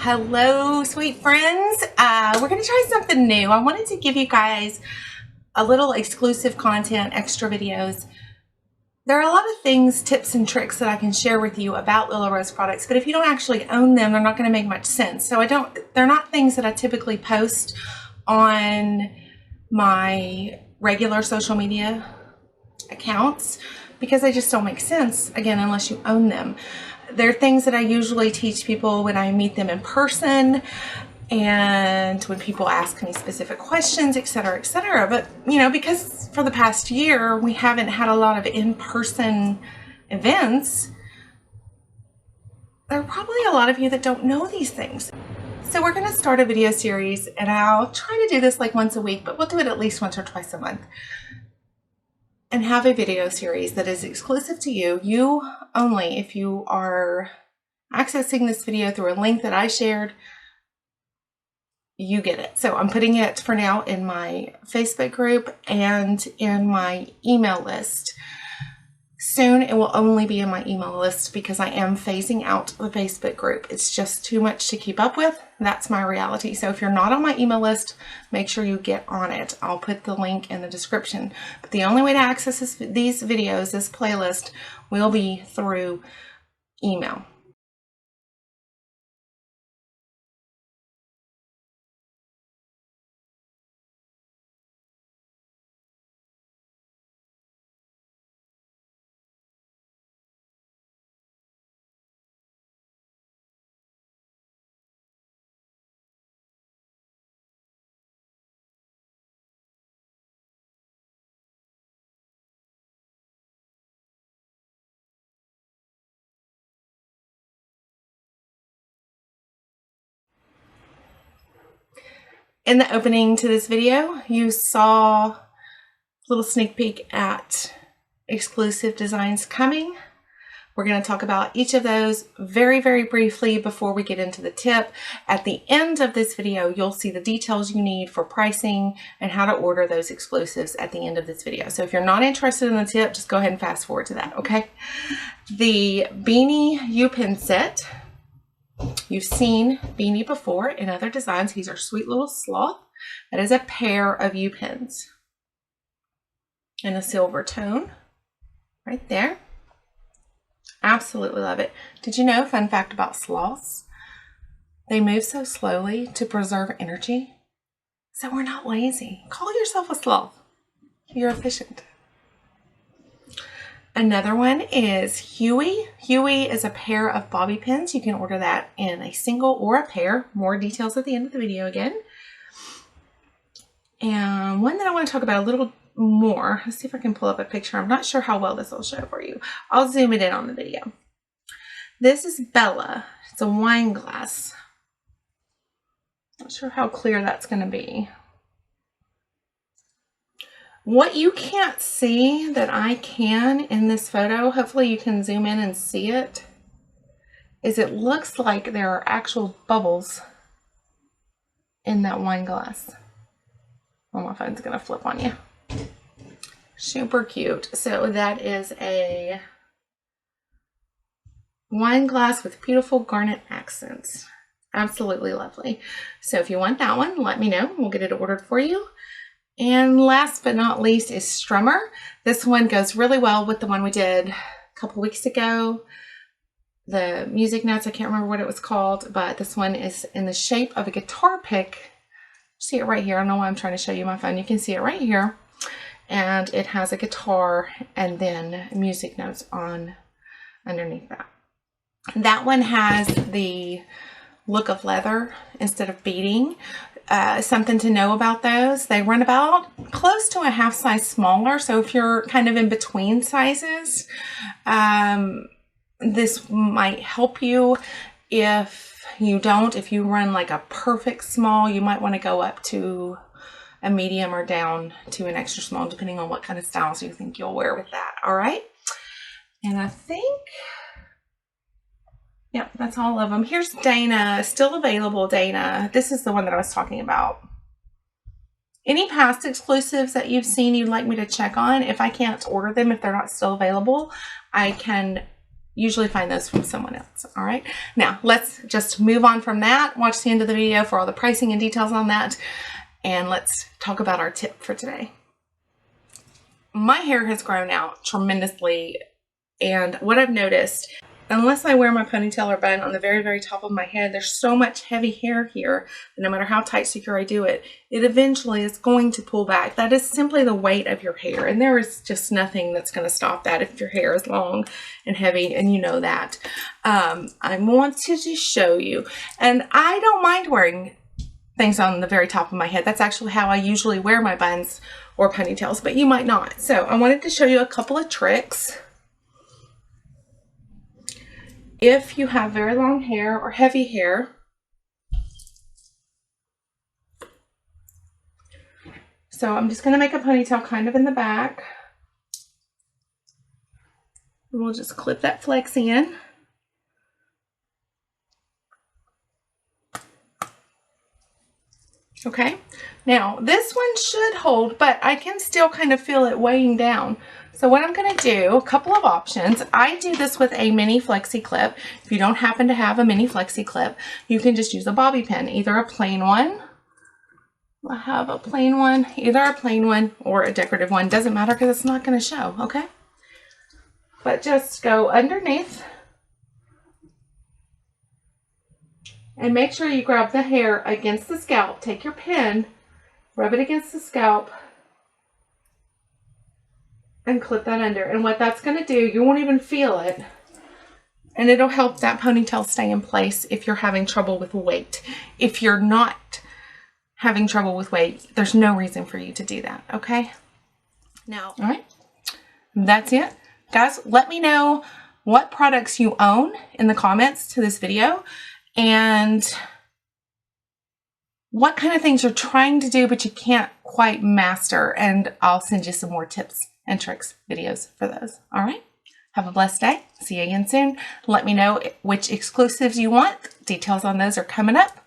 Hello, sweet friends. We're going to try something new. I wanted to give you guys a little exclusive content, extra videos. There are a lot of things, tips and tricks that I can share with you about LROSE products, but if you don't actually own them, they're not going to make much sense. So they're not things that I typically post on my regular social media accounts because they just don't make sense, again, unless you own them. They're things that I usually teach people when I meet them in person and when people ask me specific questions, etc., etc. But, you know, because for the past year, we haven't had a lot of in-person events, there are probably a lot of you that don't know these things. So we're going to start a video series, and I'll try to do this like once a week, but we'll do it at least once or twice a month. And have a video series that is exclusive to you, you only. If you are accessing this video through a link that I shared, you get it. So I'm putting it for now in my Facebook group and in my email list. Soon it will only be in my email list because I am phasing out the Facebook group. It's just too much to keep up with. That's my reality. So if you're not on my email list, make sure you get on it. I'll put the link in the description. But the only way to access these videos, this playlist, will be through email. In the opening to this video, you saw a little sneak peek at exclusive designs coming. We're going to talk about each of those very, very briefly before we get into the tip. At the end of this video, you'll see the details you need for pricing and how to order those exclusives at the end of this video. So if you're not interested in the tip, just go ahead and fast forward to that, okay? The Beanie U-Pin set. You've seen Beanie before in other designs. He's our sweet little sloth. That is a pair of U-Pins in a silver tone right there. Absolutely love it. Did you know, fun fact about sloths, they move so slowly to preserve energy. So we're not lazy. Call yourself a sloth. You're efficient. Another one is Huey. Huey is a pair of bobby pins. You can order that in a single or a pair. More details at the end of the video again. And one that I want to talk about a little more. Let's see if I can pull up a picture. I'm not sure how well this will show for you. I'll zoom it in on the video. This is Bella. It's a wine glass. Not sure how clear that's going to be. What you can't see that I can in this photo, hopefully you can zoom in and see it, is it looks like there are actual bubbles in that wine glass. Oh, my phone's going to flip on you. Super cute. So that is a wine glass with beautiful garnet accents. Absolutely lovely. So if you want that one, let me know. We'll get it ordered for you. And last but not least is Strummer. This one goes really well with the one we did a couple weeks ago. The music notes, I can't remember what it was called, but this one is in the shape of a guitar pick. See it right here. I don't know why I'm trying to show you my phone. You can see it right here. And it has a guitar and then music notes on underneath that. That one has the look of leather instead of beading. Something to know about those, they run about close to a half size smaller. So if you're kind of in between sizes, this might help you. If you run like a perfect small, you might want to go up to a medium or down to an extra small, depending on what kind of styles you think you'll wear with that. All right. And I think, yep, that's all of them. Here's Dana, still available, Dana. This is the one that I was talking about. Any past exclusives that you've seen you'd like me to check on, if I can't order them, if they're not still available, I can usually find those from someone else. All right. Now let's just move on from that. Watch the end of the video for all the pricing and details on that. And let's talk about our tip for today. My hair has grown out tremendously. And what I've noticed, unless I wear my ponytail or bun on the very, very top of my head, there's so much heavy hair here that no matter how tight secure I do it, it eventually is going to pull back. That is simply the weight of your hair. And there is just nothing that's going to stop that if your hair is long and heavy, and you know that. I want to just show you, and I don't mind wearing things on the very top of my head. That's actually how I usually wear my buns or ponytails, but you might not. So I wanted to show you a couple of tricks. If you have very long hair or heavy hair, so I'm just going to make a ponytail kind of in the back. We'll just clip that flex in. Okay, now this one should hold, but I can still kind of feel it weighing down. So what I'm going to do, a couple of options. I do this with a mini flexi clip. If you don't happen to have a mini flexi clip, you can just use a bobby pin, either a plain one. I have a plain one, either a plain one or a decorative one. Doesn't matter because it's not going to show, okay? But just go underneath and make sure you grab the hair against the scalp. Take your pin, rub it against the scalp, and clip that under. And what that's going to do, you won't even feel it, and it'll help that ponytail stay in place if you're having trouble with weight. If you're not having trouble with weight, there's no reason for you to do that, okay? Now, all right, that's it. Guys, let me know what products you own in the comments to this video, and what kind of things you're trying to do but you can't quite master, and I'll send you some more tips and tricks videos for those. All right, have a blessed day. See you again soon. Let me know which exclusives you want. Details on those are coming up.